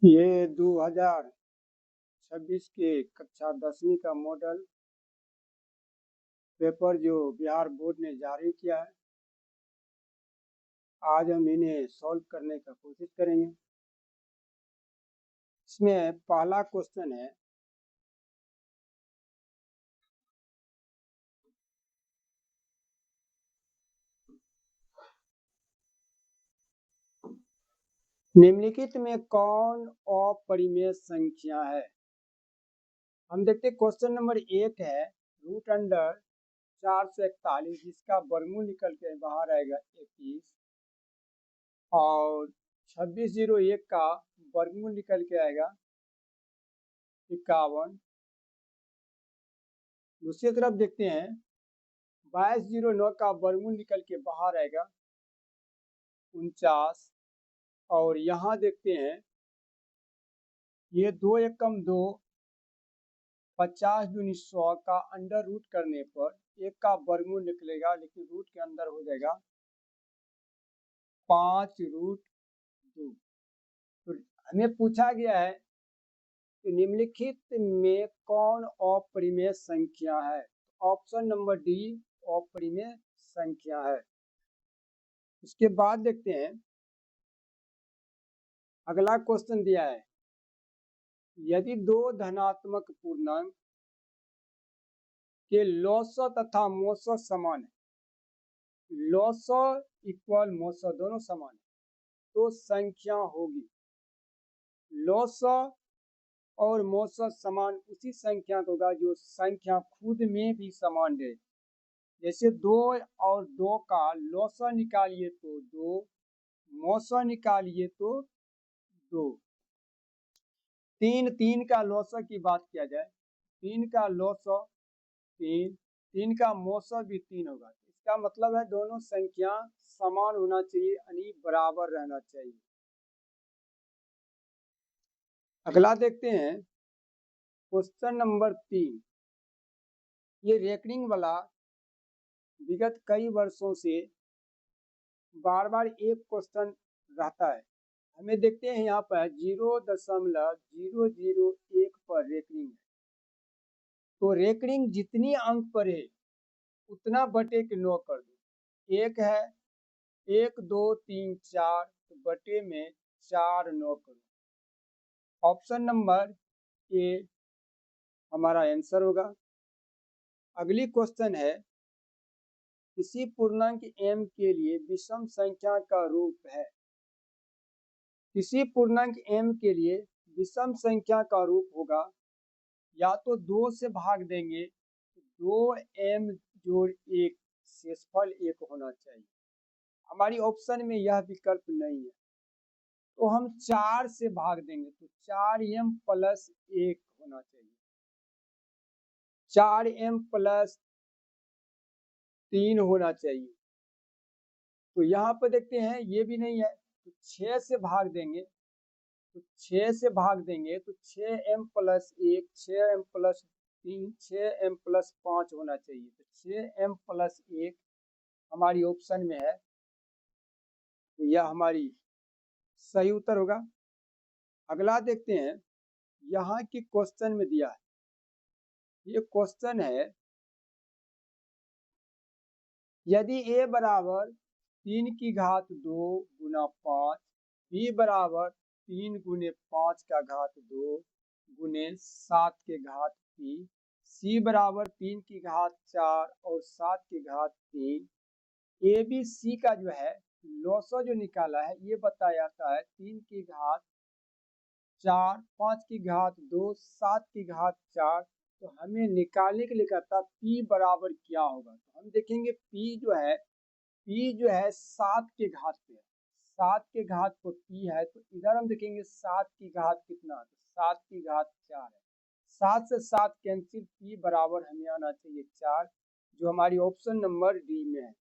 ये 2026 के कक्षा 10वीं का मॉडल पेपर जो बिहार बोर्ड ने जारी किया है, आज हम इन्हें सॉल्व करने का कोशिश करेंगे। इसमें पहला क्वेश्चन है, निम्नलिखित में कौन अपरिमेय संख्या है। हम देखते हैं क्वेश्चन नंबर 1 है रूट अंडर 441 जिसका वर्गमूल निकल के बाहर आएगा 21 और 2601 का वर्गमूल निकल के आएगा 51। दूसरी तरफ देखते हैं 2209 का वर्गमूल निकल के बाहर आएगा 49 और यहाँ देखते हैं ये 2 एकम 2 50 दूनी 100 का अंडर रूट करने पर एक का वर्गमूल निकलेगा, लेकिन रूट के अंदर हो जाएगा 5√2। तो हमें पूछा गया है कि निम्नलिखित में कौन अपरिमेय संख्या है। ऑप्शन नंबर डी अपरिमेय संख्या है। इसके बाद देखते हैं अगला क्वेश्चन दिया है, यदि दो धनात्मक पूर्णांक के लॉसव तथा मोसव समान है, लॉसव इक्वल मोसव दोनों समान है, तो संख्या होगी। लॉसव और मोसव समान उसी संख्या को होगा जो संख्या खुद में भी समान है। जैसे 2 और 2 का लॉसव निकालिए तो 2, मोसव निकालिए तो 2। 3 का लॉसव की बात किया जाए, 3 का लॉसव 3, 3 का मोसव भी 3 होगा। इसका मतलब है दोनों संख्या समान होना चाहिए, यानी बराबर रहना चाहिए। अगला देखते हैं क्वेश्चन नंबर 3। ये रेकरिंग वाला विगत कई वर्षों से बार बार एक क्वेश्चन रहता है। हमें देखते हैं यहाँ पर 0.001 पर रेकरिंग है, तो रेकरिंग जितनी अंक पर है उतना बटे के 9 कर दो। एक है 1 2 3 4, तो बटे में 4 9 करो। ऑप्शन नंबर ए हमारा आंसर होगा। अगली क्वेश्चन है, किसी पूर्णांक m के लिए विषम संख्या का रूप है। किसी पूर्णांक m के लिए विषम संख्या का रूप होगा, या तो 2 से भाग देंगे, 2m जोड़ 1 शेषफल 1 होना चाहिए। हमारी ऑप्शन में यह विकल्प नहीं है, तो हम 4 से भाग देंगे, तो 4m प्लस 1 होना चाहिए। 4m प्लस 3 होना चाहिए। तो यहाँ पर देखते हैं ये भी नहीं है, तो 6 से भाग देंगे, तो 6 से भाग देंगे तो 6m plus 1, 6m plus 3, 6m plus 5 होना चाहिए। तो 6m प्लस 1 हमारी ऑप्शन में है, तो यह हमारी सही उत्तर होगा। अगला देखते हैं, यहाँ की क्वेश्चन में दिया है, ये क्वेश्चन है, यदि a बराबर 3 की घात 2 गुना 5, b बराबर 3 गुने 5 का घात 2 गुने 7 के घात 3, c बराबर 3 की घात 4 और 7 की घात 3, ए बी सी का जो है लॉसव जो निकाला है ये बताया जाता है 3 की घात 4, 5 की घात 2, 7 की घात 4। तो हमें निकालने के लिए कहता है P बराबर क्या होगा। तो हम देखेंगे P जो है 7 के घात पे है, 7 के घात पर P है, तो इधर हम देखेंगे 7 की घात कितना है, तो 7 की घात 4 है। 7 से 7 कैंसिल, P बराबर हमें आना चाहिए 4, जो हमारी ऑप्शन नंबर डी में है।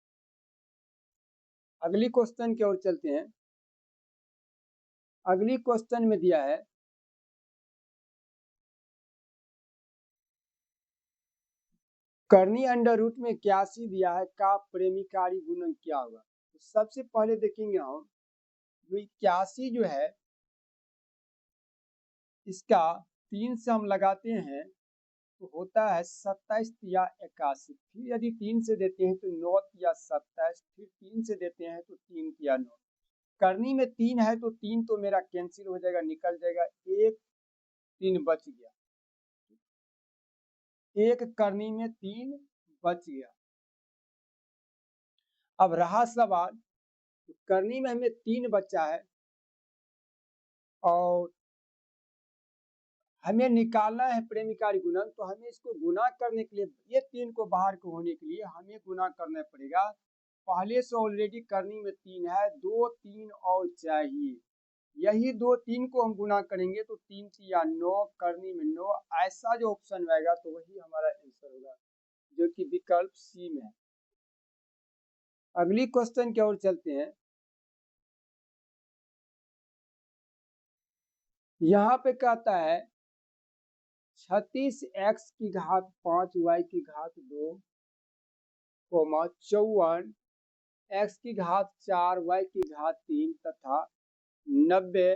अगली क्वेश्चन की ओर चलते हैं। अगली क्वेश्चन में दिया है, कर्णी अंडर रूट में 81 दिया है का प्रेमिकारी गुणन क्या होगा। तो सबसे पहले देखेंगे हम 81 जो है इसका 3 से हम लगाते हैं तो होता है 27 या 81। फिर यदि 3 से देते हैं तो 9 या 27, फिर 3 से देते हैं तो 3 या 9। करनी में 3 है तो 3 तो मेरा कैंसिल हो जाएगा, निकल जाएगा, एक 3 बच गया, एक करनी में 3 बच गया। अब रहा सवाल, तो करनी में हमें 3 बचा है और हमें निकालना है प्रेमिकारी गुणन, तो हमें इसको गुना करने के लिए, ये 3 को बाहर को होने के लिए हमें गुना करना पड़ेगा। पहले से ऑलरेडी करनी में 3 है, 2 3 और चाहिए, यही 2 3 को हम गुना करेंगे तो 3 या 9, करनी में 9, ऐसा जो ऑप्शन आएगा तो वही हमारा आंसर होगा, जो कि विकल्प सी में है। अगली क्वेश्चन की ओर चलते हैं। यहाँ पे कहता है 36 x की घात 5 y की घात 2, 54 x की घात 4 y की घात 3 तथा 90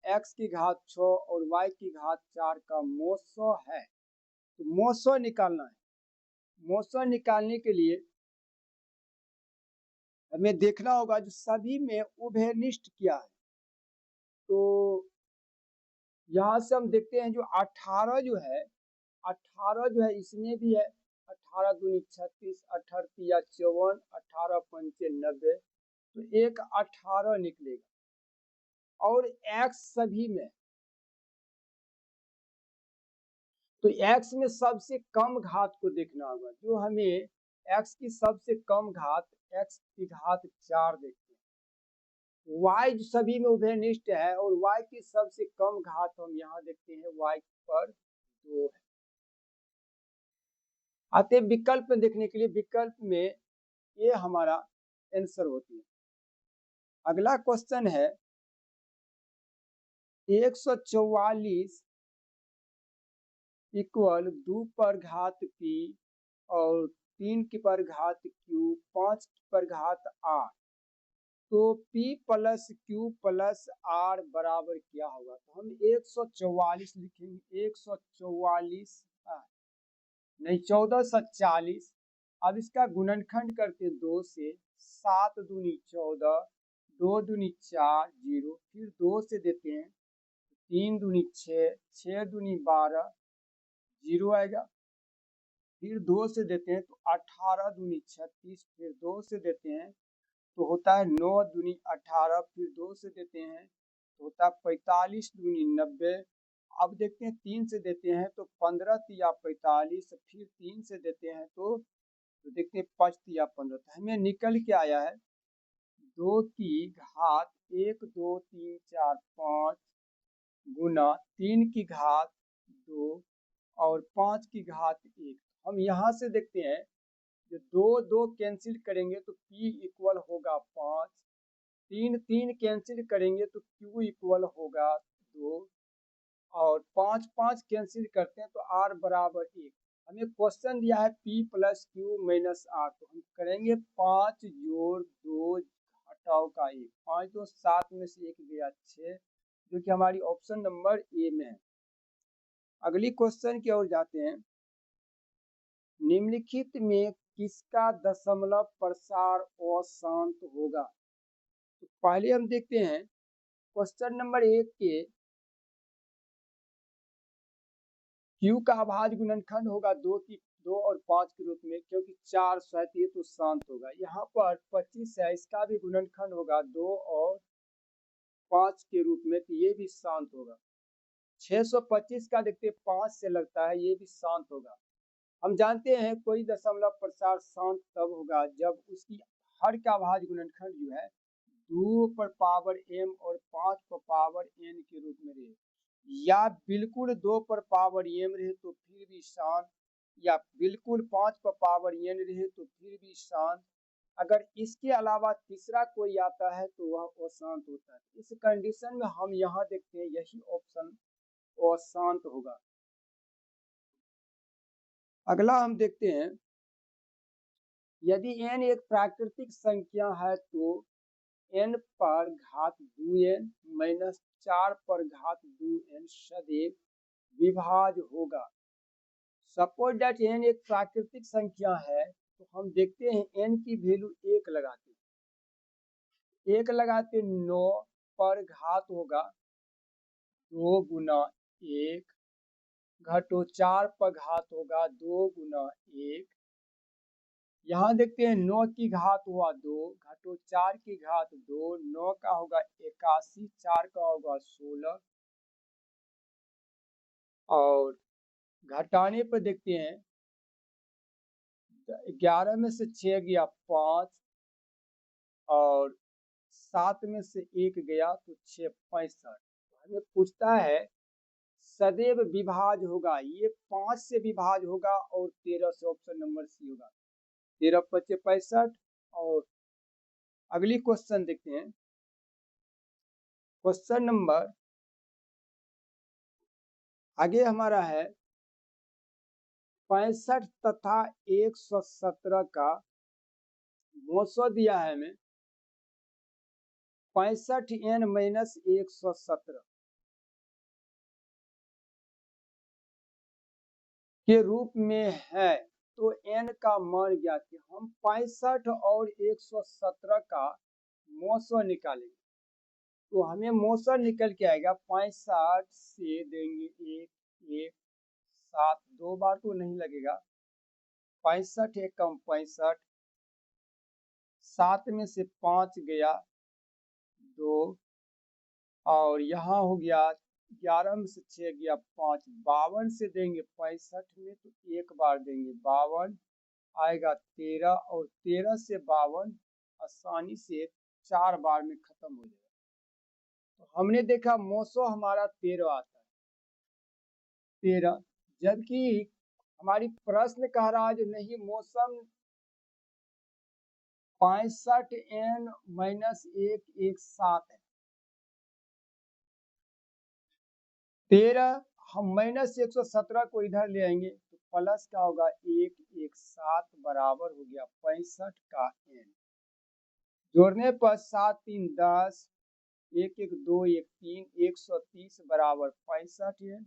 x की घात 6 और y की घात 4 का मोसो है। तो मोसो निकालना है। मोसो निकालने के लिए हमें देखना होगा जो सभी में उभयनिष्ठ क्या है। तो यहाँ से हम देखते हैं जो 18 जो है, 18 जो है इसमें भी है, 18 दूनी 36, 18 या 54, 18 पंचे 90, तो एक 18 निकलेगा। और x सभी में, तो x में सबसे कम घात को देखना होगा, जो हमें x की सबसे कम घात x की घात 4 देखते हैं। y सभी में उभयनिष्ठ है और y की सबसे कम घात हम यहाँ देखते हैं y पर 2 है। आते विकल्प में देखने के लिए, विकल्प में ये हमारा आंसर होती है। अगला क्वेश्चन है 144 इक्वल 2 पर घात p और 3 की पर घात q, 5 की पर घात r, तो p plus q plus r बराबर क्या होगा। तो हम 144 लिखेंगे, 144 नहीं 1440। अब इसका गुणनखंड करते 2 से, 7 दूनी 14, 2 दूनी 4, 0, फिर 2 से देते हैं 3 दूनी 6, 6 दूनी 12, 0 आएगा, फिर 2 से देते हैं तो 18 दूनी 36, फिर 2 से देते हैं तो होता है 9 दूनी 18, फिर 2 से देते हैं तो होता है 45 दूनी 90। अब देखते हैं 3 से देते हैं तो 15 या 45, फिर 3 से देते हैं तो देखते हैं 5 या 15। तो हमें निकल के आया है 2 की घात 1 2 3 4 5 गुना 3 की घात 2 और 5 की घात 1। हम यहाँ से देखते हैं जो 2 2 कैंसिल करेंगे तो p इक्वल होगा 5, 3 3 कैंसिल करेंगे तो q इक्वल होगा 2 और 5 5 कैंसिल करते हैं तो r बराबर 1। हमें क्वेश्चन दिया है p plus Q minus r, तो हम करेंगे 5 जोड़ 2 घटाव का 1, 5 2 7 में से 1 गया 6, जो कि हमारी ऑप्शन नंबर ए में है। अगली क्वेश्चन की ओर जाते हैं। निम्नलिखित में किसका दशमलव प्रसार अशांत होगा। तो पहले हम देखते हैं क्वेश्चन नंबर 1 के q का अभाज्य गुणनखंड होगा 2 और 5 के रूप में, क्योंकि 4 सहती है तो शांत होगा। यहाँ पर 25 है, इसका भी गुणनखंड होगा 2 और 5 के रूप में, तो ये भी शांत होगा। 625 का देखते 5 से लगता है, ये भी शांत होगा। हम जानते हैं कोई दशमलव प्रसार शांत तब होगा जब उसकी हर का अभाज्य गुणनखंड जो है 2 पर पावर m और 5 पर पावर n के रूप में रहे, या बिल्कुल 2 पर पावर m रहे तो फिर भी शांत, या बिल्कुल 5 पर पावर n रहे तो फिर भी शांत। अगर इसके अलावा तीसरा कोई आता है तो वह अशांत होता है। इस कंडीशन में हम यहाँ देखते हैं यही ऑप्शन अशांत होगा। अगला हम देखते हैं, यदि n एक प्राकृतिक संख्या है तो n पर घात 2n माइनस 4 पर घात 2n सदैव विभाज्य होगा। सपोज दैट n एक प्राकृतिक संख्या है, तो हम देखते हैं n की वैल्यू 1 लगाते हैं, 1 लगाते 9 पर घात होगा 2 गुना 1 घटो 4 पर घात होगा 2 गुना 1। यहाँ देखते हैं 9 की घात हुआ 2 घटो 4 की घात 2, 9 का होगा 81, 4 का होगा 16 और घटाने पर देखते हैं 11 में से 6 गया 5 और 7 में से 1 गया तो 6 65। हमें पूछता है सदैव विभाज्य होगा, ये 5 से विभाज्य होगा और 13 से, ऑप्शन नंबर सी होगा। 13 × 5 = 65। और अगली क्वेश्चन देखते हैं, क्वेश्चन नंबर आगे हमारा है 65 तथा 117 का मौसो दिया है हमें 65n माइनस 117 के रूप में है, तो n का मान ज्ञात है। हम 65 और 117 का मौसो निकालेंगे, तो हमें मौसो निकल के आएगा 65 से देंगे 1 1 7, 2 बार तो नहीं लगेगा, 65 एक कम 65, 7 में से 5 गया 2 और यहाँ हो गया 11 में से 6 गया 5, 52 से देंगे 65 में तो एक बार देंगे 52 आएगा 13 और 13 से 52 आसानी से 4 बार में खत्म हो जाएगा। तो हमने देखा मौसो हमारा 13 आता है 13, जबकि हमारी प्रश्न कह रहा है जो नहीं मौसम 65n माइनस 117 है। 13 हम माइनस 117 को इधर ले आएंगे तो प्लस का होगा 117 बराबर हो गया 65 का n। जोड़ने पर 7 3 10 1 1 2 1 3 130 बराबर 65 n।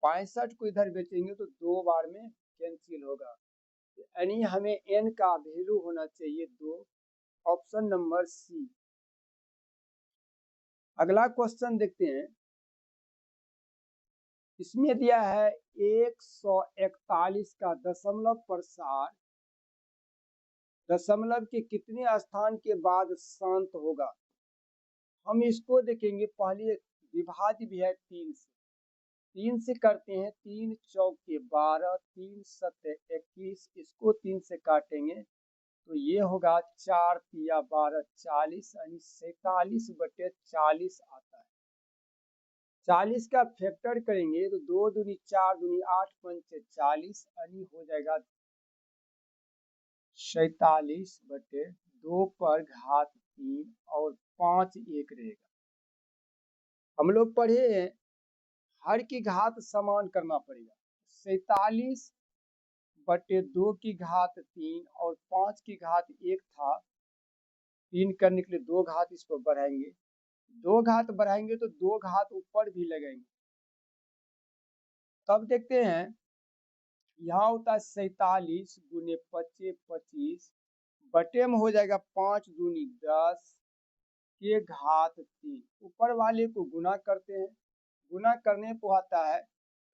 65 को इधर बेचेंगे तो 2 बार में कैंसिल होगा, यानी हमें n का वैल्यू होना चाहिए 2, ऑप्शन नंबर सी। अगला क्वेश्चन देखते हैं, इसमें दिया है 141 का दशमलव प्रसार दशमलव के कितने स्थान के बाद शांत होगा। हम इसको देखेंगे, पहले विभाज्य भी है 3 से, 3 से करते हैं, 3 चौके 12 3 सत्ते 21, इसको 3 से काटेंगे तो ये होगा 4 तिया 12 40 यानी 47/40 आता है। 40 का फैक्टर करेंगे तो 2 दूनी 4 दूनी 8 पंचे 40 यानी हो जाएगा 47/2 पर घात 3 और 5 1 रहेगा। हम लोग पढ़े हैं हर की घात समान करना पड़ेगा, 47/2 की घात 3 और 5 की घात 1 था, 3 करने के लिए 2 घात इस पर बढ़ाएंगे, 2 घात बढ़ाएंगे तो 2 घात ऊपर भी लगेंगे। तब देखते हैं यहाँ होता है 47 गुने 25 25 बटे में हो जाएगा 5 दूनी 10 के घात 3, ऊपर वाले को गुना करते हैं, गुना करने को आता है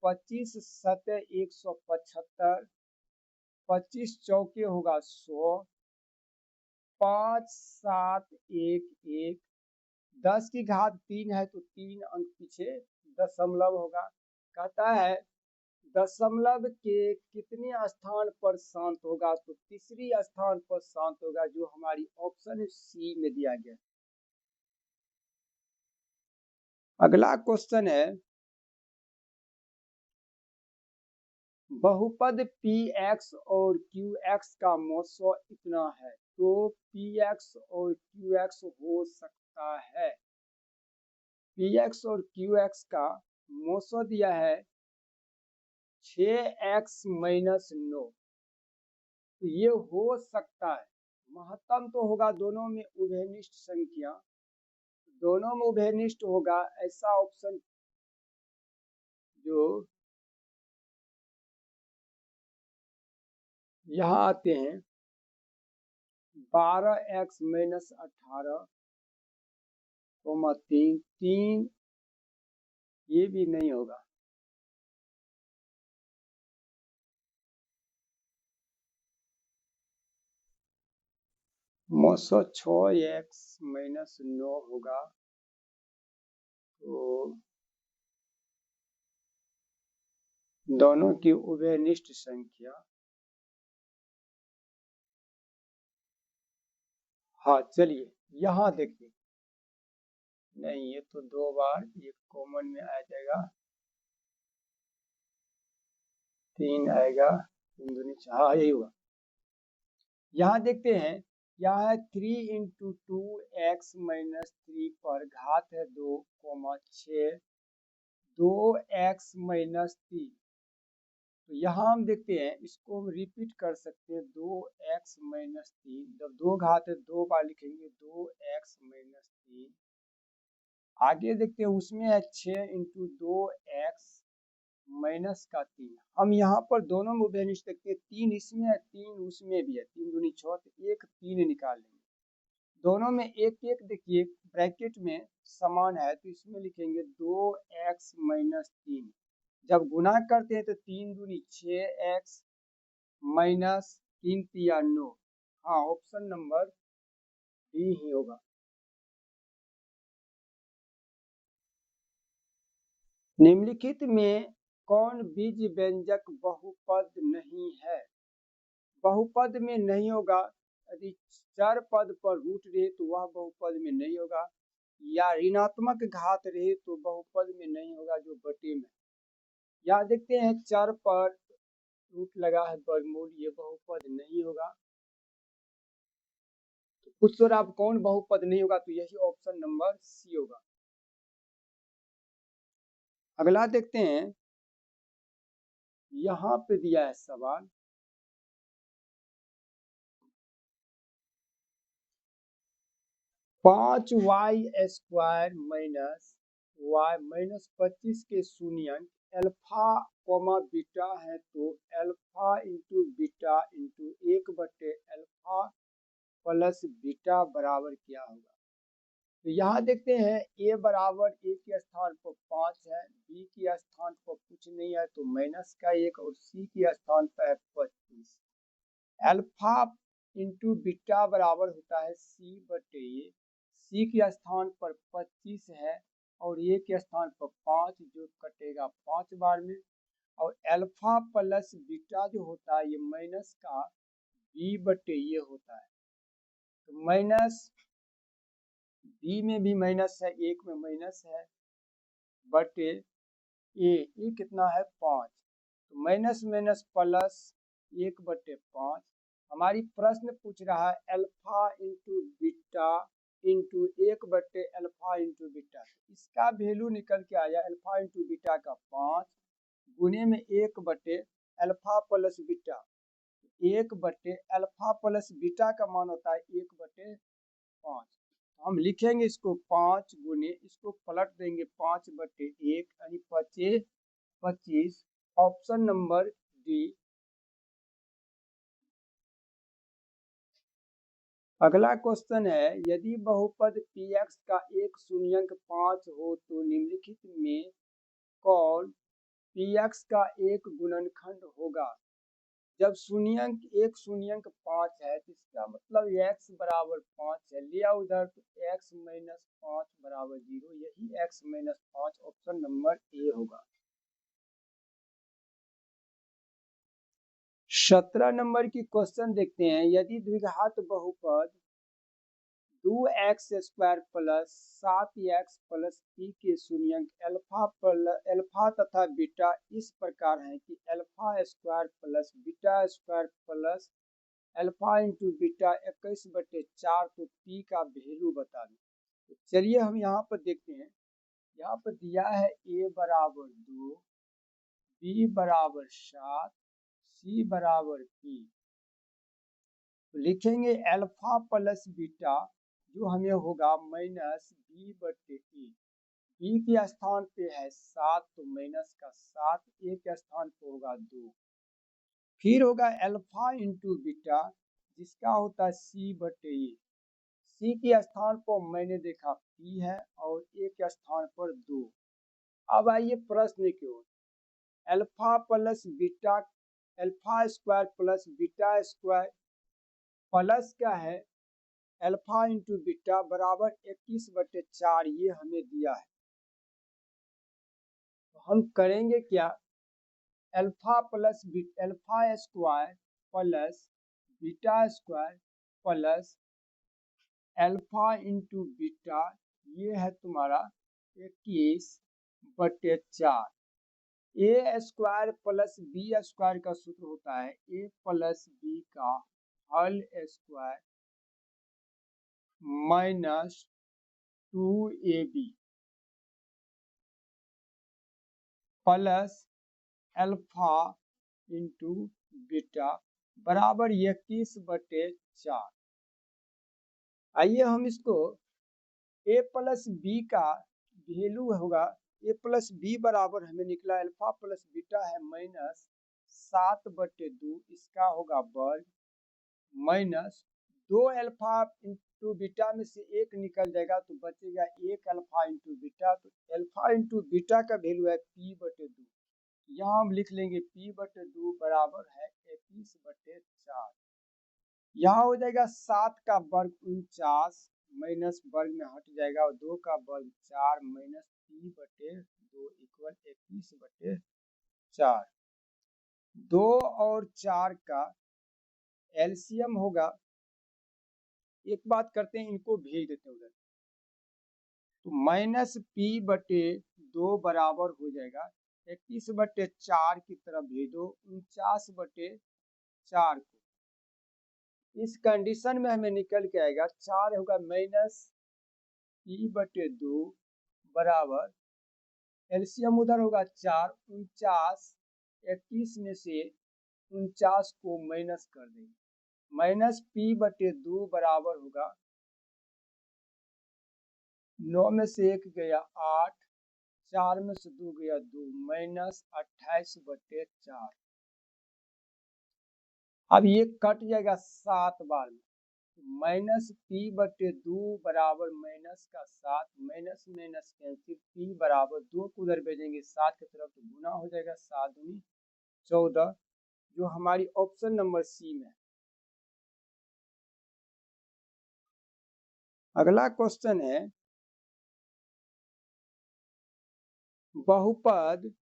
25 सत्ते 175, 25 चौके होगा 100, 5 7 1 1, 10 की घात 3 है तो 3 अंक पीछे दशमलव होगा। कहता है दशमलव के कितने स्थान पर शांत होगा, तो तीसरी स्थान पर शांत होगा, जो हमारी ऑप्शन सी में दिया गया। अगला क्वेश्चन है बहुपद px और qx का मौसो इतना है, तो px और qx हो सकता है। px और qx का मौसो दिया है 6x - 9, तो ये हो सकता है, महत्तम तो होगा दोनों में उभयनिष्ठ संख्या, दोनों में उभयनिष्ठ होगा ऐसा ऑप्शन जो यहाँ आते हैं 12x माइनस 18, 3 ये भी नहीं होगा। मौसो 6x माइनस 9 होगा, तो दोनों की उभयनिष्ठ संख्या, हाँ चलिए यहाँ देखिए, नहीं ये तो 2 बार ये कॉमन में आ जाएगा, 3 आएगा, 3 दूनी 4, हाँ यही होगा। यहाँ देखते हैं, यहाँ है 3 इंटू 2x माइनस 3 पर घात है 2, 6 2x माइनस 3, तो यहाँ हम देखते हैं इसको हम रिपीट कर सकते हैं 2x माइनस 3, जब 2 घात है 2 बार लिखेंगे 2x माइनस 3। आगे देखते हैं उसमें है 6 इंटू 2x माइनस का 3, हम यहाँ पर दोनों में उभयनिष्ठ देखते हैं, 3 इसमें है 3 उसमें भी है, 3 दूनी 6, तो 1 3 निकाल लेंगे, दोनों में एक एक देखिए ब्रैकेट में समान है तो इसमें लिखेंगे 2x माइनस 3, जब गुणा करते हैं तो 3 दूनी 6x माइनस 3 तिया 9, हाँ ऑप्शन नंबर डी ही होगा। निम्नलिखित में कौन बीज व्यंजक बहुपद नहीं है? बहुपद में नहीं होगा, यदि चर पद पर रूट रहे तो वह बहुपद में नहीं होगा, या ऋणात्मक घात रहे तो बहुपद में नहीं होगा जो बटे में। यहाँ देखते हैं चर पर रूट लगा है वर्गमूल, ये बहुपद नहीं होगा, तो कुछ तो आप कौन बहुपद नहीं होगा, तो यही ऑप्शन नंबर सी होगा। अगला देखते हैं, यहाँ पे दिया है सवाल, पांच y square minus y minus 25 के शून्यंक अल्फा कोमा बीटा है, तो अल्फा इंटू बीटा इंटू 1 बटे अल्फा प्लस बीटा बराबर क्या होगा? तो यहाँ देखते हैं a बराबर a के स्थान पर 5 है, b के स्थान पर कुछ नहीं है तो माइनस का 1, और c के स्थान पर है 25। अल्फा इंटू बीटा बराबर होता है c बटे a, c के स्थान पर 25 है और a के स्थान पर 5 जो कटेगा 5 बार में, और अल्फा प्लस बीटा जो होता है ये माइनस का b बटे ये होता है, तो माइनस बी में भी माइनस है, एक में माइनस है बटे ए कितना है 5, तो माइनस माइनस प्लस 1/5। हमारी प्रश्न पूछ रहा है अल्फा इंटू बीटा इंटू 1 बटे अल्फा इंटू बीटा, इसका वैल्यू निकल के आया अल्फा इंटू बीटा का 5 गुने में 1 बटे अल्फा प्लस बीटा, 1 बटे अल्फा प्लस बीटा का मान होता है 1/5, हम लिखेंगे इसको 5 गुने, इसको पलट देंगे 5/1 यानी 25, ऑप्शन नंबर डी। अगला क्वेश्चन है, यदि बहुपद px का एक शून्यंक 5 हो तो निम्नलिखित में कौन px का एक गुणनखंड होगा? जब एक शून्यंक 5 है तो इसका मतलब x बराबर 5 है, लिया उधर तो x माइनस 5 बराबर 0, यही x minus 5 option number A होगा। 17 नंबर की क्वेश्चन देखते हैं, यदि द्विघात बहुपद 2x square plus 7x plus p के शून्यंक अल्फा तथा बीटा इस प्रकार है कि alpha square plus beta square plus alpha into beta 21/4, तो p का वैल्यू बता दें। तो चलिए हम यहाँ पर देखते हैं, यहाँ पर दिया है a बराबर 2, b बराबर 7, c बराबर p, लिखेंगे अल्फा प्लस बीटा जो हमें होगा माइनस बी बटे ए। बी के स्थान पे है 7 तो माइनस का 7, ए के स्थान पे होगा 2। फिर होगा अल्फा इंटू बीटा जिसका होता है सी बटे ए। सी के स्थान पर मैंने देखा पी है और ए के स्थान पर 2। अब आइए प्रश्न की ओर। Alpha plus beta, alpha square plus beta square plus क्या है अल्फा इंटू बीटा बराबर 21/4 ये हमें दिया है। तो हम करेंगे क्या, alpha plus alpha square plus beta square plus alpha into beta ये है तुम्हारा 21/4। A square plus b square का सूत्र होता है ए प्लस बी का whole square minus 2ab plus alpha into beta बराबर 21/4। आइए हम इसको a प्लस बी का वैल्यू होगा a प्लस बी बराबर हमें निकला अल्फा प्लस बीटा है माइनस 7/2 इसका होगा वर्ग माइनस 2 अल्फा इंटू बीटा में से एक निकल जाएगा तो बचेगा 1 अल्फा इंटू बीटा। तो अल्फा इंटू बीटा का वैल्यू है p/2। यहाँ हम लिख लेंगे p/2 बराबर है 21/4। यहाँ हो जाएगा 7 का वर्ग 49 माइनस वर्ग में हट जाएगा और 2 का वर्ग 4 माइनस p/2 इक्वल 21/4। 2 और 4 का एलसीएम होगा। एक बात करते हैं इनको भेज देते हैं उधर, तो माइनस p/2 बराबर हो जाएगा 21/4 की तरफ भेजो 49/4 को। इस कंडीशन में हमें निकल के आएगा 4 होगा माइनस p/2 बराबर एलसीएम उधर होगा 4 49 21 में से 49 को माइनस कर देंगे माइनस p/2 बराबर होगा 9 में से 1 गया 8 4 में से 2 गया 2 माइनस 28/4। अब ये कट जाएगा 7 बार में माइनस p/2 बराबर माइनस का 7 माइनस माइनस कैंसिल p बराबर 2 को उधर भेजेंगे 7 की तरफ तो गुना हो जाएगा 7 दूनी 14 जो हमारी ऑप्शन नंबर सी में। अगला क्वेश्चन है बहुपद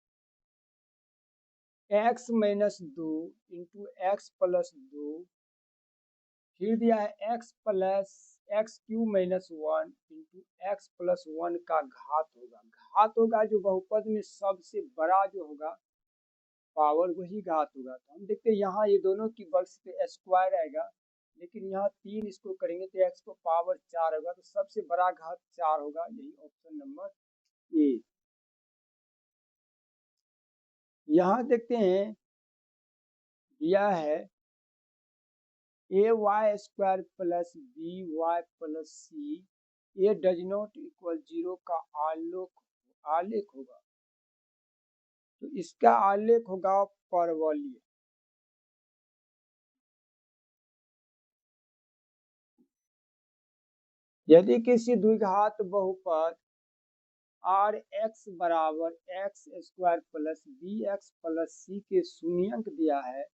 x minus 2 into x plus 2 फिर दिया है x plus x Q minus 1 into x plus 1 का घात होगा। घात होगा जो बहुपद में सबसे बड़ा जो होगा पावर वही घात होगा। तो हम देखते हैं यहाँ ये दोनों की वर्ग पे स्क्वायर आएगा लेकिन यहाँ 3 इसको करेंगे तो x को पावर 4 होगा तो सबसे बड़ा घात 4 होगा। यही ऑप्शन नंबर ए। यहाँ देखते हैं दिया है ay स्क्वायर प्लस by प्लस c a does not equal 0 का आलेख होगा। तो इसका आलेख होगा परवलय। यदि किसी द्विघात बहुपद आर एक्स बराबर x square plus b x plus c के शून्यंक दिया है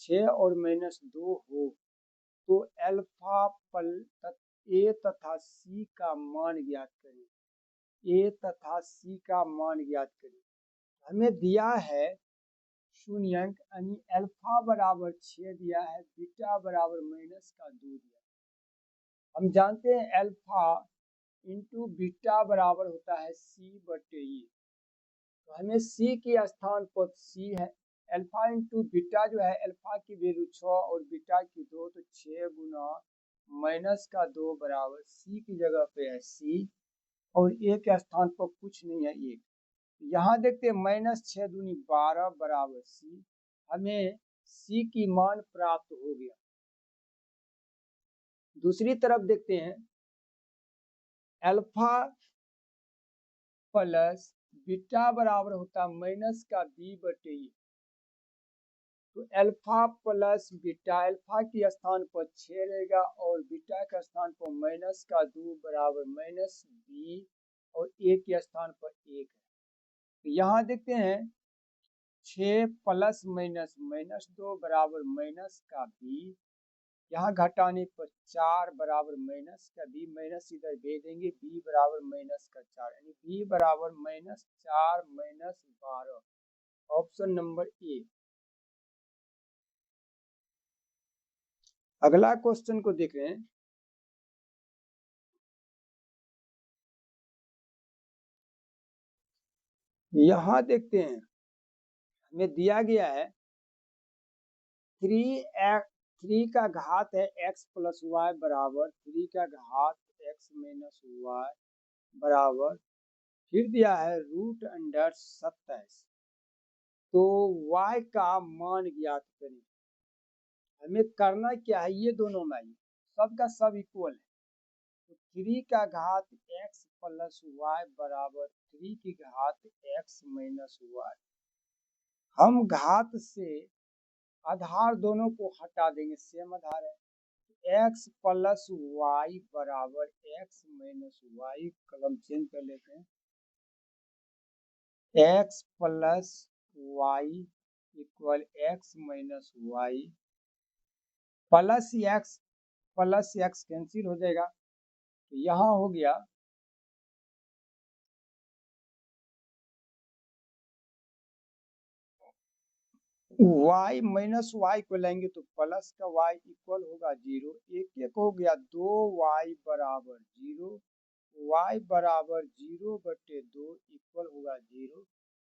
6 और -2 हो तो अल्फा ए तथा सी का मान ज्ञात करें। ए तथा सी का मान ज्ञात करें। हमें दिया है शून्यंक यानी अल्फा बराबर 6 दिया है बीटा बराबर -2 दिया। हम जानते हैं अल्फा इंटू बीटा बराबर होता है c/e। तो हमें c के स्थान पर c है। अल्फा इंटू बीटा जो है अल्फा की वैल्यू 6 और बीटा की 2 तो 6 गुना -2 बराबर c की जगह पे है c और a के स्थान पर कुछ नहीं है 1। यहाँ देखते हैं -6 दूनी 12 बराबर c। हमें c की मान प्राप्त हो गया। दूसरी तरफ देखते हैं, अल्फा प्लस बीटा बराबर होता है माइनस का बी बटे ए। तो अल्फा प्लस बीटा, अल्फा के स्थान पर 6 रहेगा और बीटा के स्थान पर माइनस का 2 बराबर माइनस बी और ए के स्थान पर 1 है। तो यहाँ देखते हैं 6 प्लस माइनस माइनस 2 बराबर माइनस का बी, यहाँ घटाने पर 4 बराबर माइनस का बी, माइनस इधर भेज देंगे, बी बराबर माइनस का 4, यानी बी बराबर minus 4 minus 12, option number A. अगला क्वेश्चन को देख रहे हैं, यहां देखते हैं हमें दिया गया है 3 का घात है x प्लस वाई बराबर 3 का घात x माइनस वाई बराबर, फिर दिया है रूट अंडर 27। तो y का मान ज्ञात करें। हमें करना क्या है, ये दोनों में सबका सब इक्वल है। तो 3 का घात x प्लस वाई बराबर 3 की घात x माइनस वाई। हम घात से आधार दोनों को हटा देंगे, सेम आधार है। x प्लस वाई बराबर x माइनस वाई, कलम चेंज कर लेते हैं। x plus y equal x minus y, plus x cancel हो जाएगा। तो यहाँ हो गया y माइनस वाई को लेंगे तो प्लस का y इक्वल होगा 0, एक हो गया 2y बराबर 0, y बराबर 0 बटे 2 इक्वल होगा 0।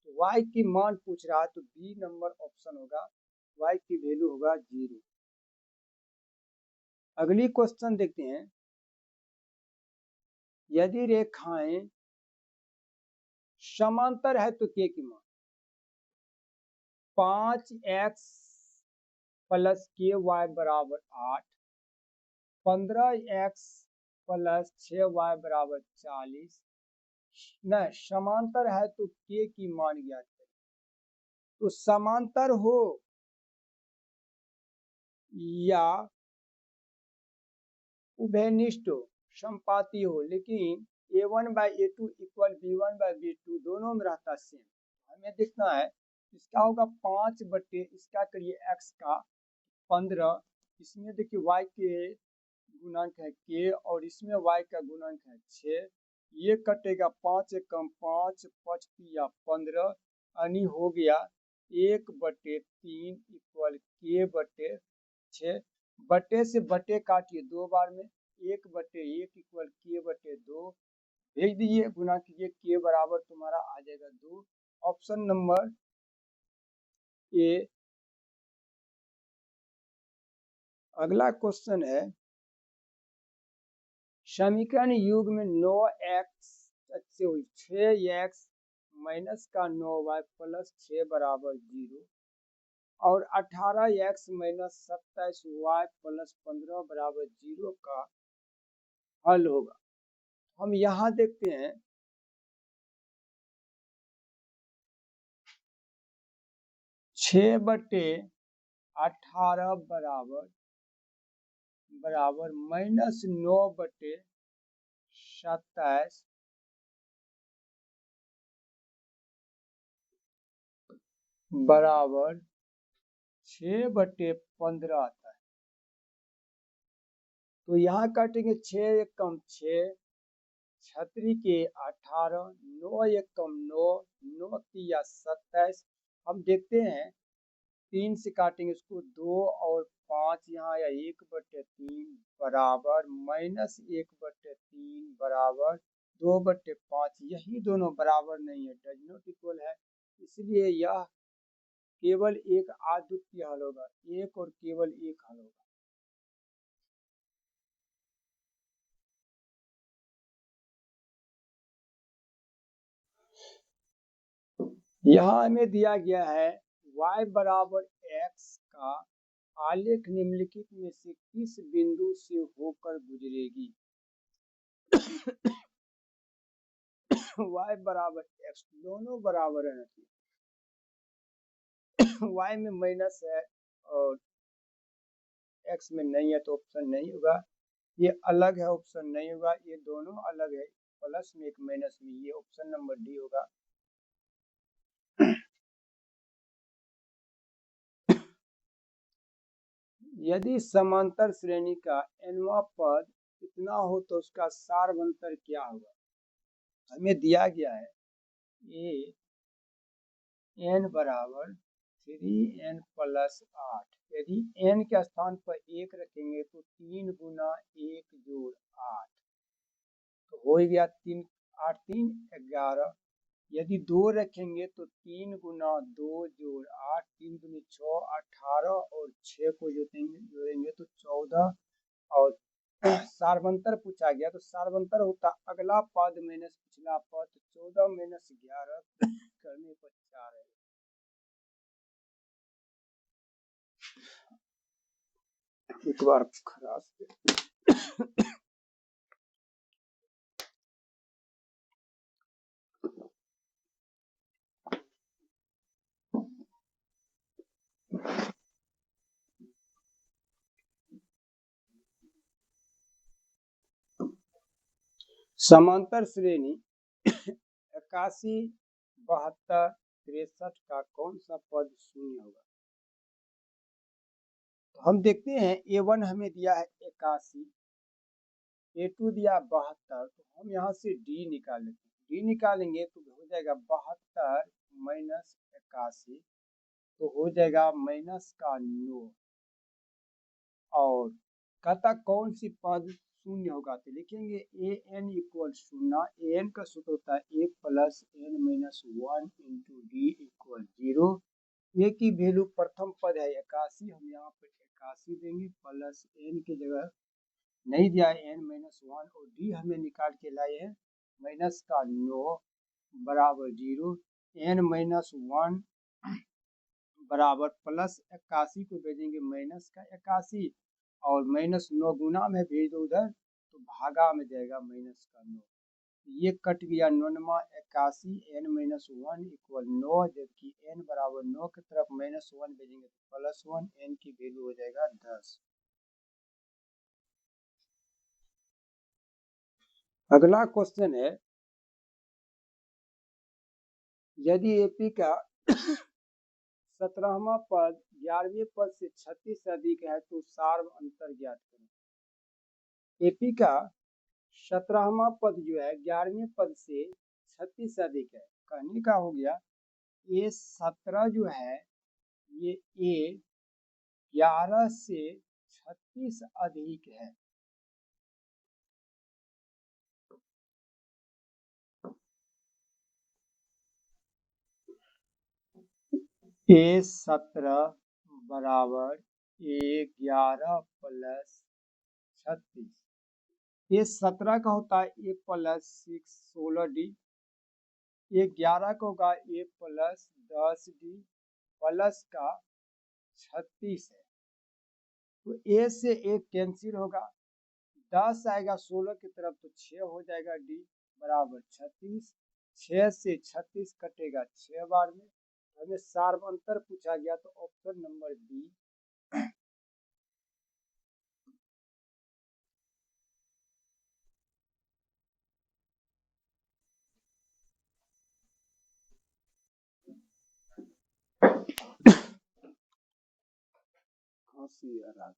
तो y की मान पूछ रहा है तो बी नंबर ऑप्शन होगा, y की वैल्यू होगा 0। अगली क्वेश्चन देखते हैं, यदि रेखाएं समांतर है तो k की मान 5x प्लस के वाई बराबर 8, 15x प्लस 6y बराबर 40, न समांतर है तो k की मान ज्ञात करें। तो समांतर हो या उभयनिष्ठ हो, समपाती हो, लेकिन a1 by a2 equal b1 by b2 दोनों में रहता सेम। हमें देखना है, इसका होगा 5 बटे इसका करिए x का 15, इसमें देखिए y के गुणांक है k और इसमें y का गुणांक है 6, ये कटेगा 5 एकम 5 5 या 15, यानी हो गया 1 बटे 3 इक्वल k बटे 6। बटे से बटे काटिए 2 बार में, 1 बटे 1 इक्वल k बटे 2, भेज दीजिए, गुना कीजिए, k बराबर तुम्हारा आ जाएगा 2, ऑप्शन नंबर ए। अगला क्वेश्चन है, समीकरण युग में 9x 6x माइनस का 9y प्लस 6 बराबर 0 और 18x माइनस 27y प्लस 15 बराबर 0 का हल होगा। हम यहाँ देखते हैं 6 बटे 18 बराबर माइनस 9 बटे 27 बराबर 6 बटे 15 आता है। तो यहाँ काटेंगे 6 एकम 6, 6 के 18, 9 एकम 9, 9 तिया 27। हम देखते हैं 3 से काटेंगे इसको, 2 और 5 यहाँ आया 1 बटे 3 बराबर माइनस 1 बटे 3 बराबर 2 बटे 5, यही दोनों बराबर नहीं है, डज नॉट इक्वल है, इसलिए यह केवल एक अद्वितीय हल होगा, एक और केवल एक हल होगा। यहाँ हमें दिया गया है y बराबर x का आलेख निम्नलिखित में से किस बिंदु से होकर गुजरेगी? y बराबर x, दोनों बराबर है, y में माइनस है और x में नहीं है तो ऑप्शन नहीं होगा। ये अलग है, ऑप्शन नहीं होगा। ये दोनों अलग है, प्लस में एक माइनस में, ये ऑप्शन नंबर डी होगा। यदि समांतर श्रेणी का nवां पद इतना हो तो उसका सार्वंतर क्या होगा? हमें दिया गया है ए n बराबर 3n प्लस 8। यदि n के स्थान पर 1 रखेंगे तो 3 गुना 1 जोड़ 8 तो हो गया 3, 8 3 11। यदि 2 रखेंगे तो 3 गुना 2 जोड़ 8, 3 दूनी 6 18 और 6 को जोड़ेंगे तो 14। और सार्वंतर पूछा गया तो सार्वंतर होता अगला पद माइनस पिछला पद, 14 माइनस 11 करने पर 4 है। एक बार खराब समांतर श्रेणी 81, 72, 63 का कौन सा पद शून्य होगा? तो हम देखते हैं A1 हमें दिया है 81, A2 दिया 72, तो हम यहाँ से D निकाल लेते हैं। D निकालेंगे तो हो जाएगा 72 माइनस 81 तो हो जाएगा माइनस का 9। और कहता कौन सी पद शून्य होगा तो लिखेंगे an इक्वल 0। an का सूत्र होता है a plus n minus 1 into D equal 0। a की वैल्यू प्रथम पद है 81, हम यहाँ पर 81 देंगे, प्लस n की जगह नहीं दिया है n माइनस 1 और d हमें निकाल के लाए हैं माइनस का 9 बराबर 0। n माइनस 1 बराबर प्लस 81 को भेजेंगे माइनस का 81 और माइनस 9 गुना में भेज दो उधर तो भागा में जाएगा माइनस का 9। ये कट गया 9 81, n माइनस 1 इक्वल 9, जबकि n बराबर 9 की तरफ माइनस 1 भेजेंगे तो प्लस 1, n की वैल्यू हो जाएगा 10। अगला क्वेश्चन है, यदि एपी का 17वां पद 11वें पद से 36 से अधिक है तो सार्व अंतर ज्ञात करें। एपी का 17वां पद जो है 11वें पद से 36 से अधिक है, कहने का हो गया ये 17 जो है ये ए 11 से 36 अधिक है। ए 17 बराबर ए 11 प्लस 36। ये 17 का होता है ए प्लस 6 16 डी, ये 11 का होगा ए प्लस 10 डी प्लस का 36 है तो ए से एक कैंसिल होगा, 10 आएगा 16 की तरफ तो 6 हो जाएगा डी बराबर 36। 6 से 36 कटेगा 6 बार में, हमें सार्वंतर पूछा गया तो ऑप्शन नंबर बी। खांसी आ रहा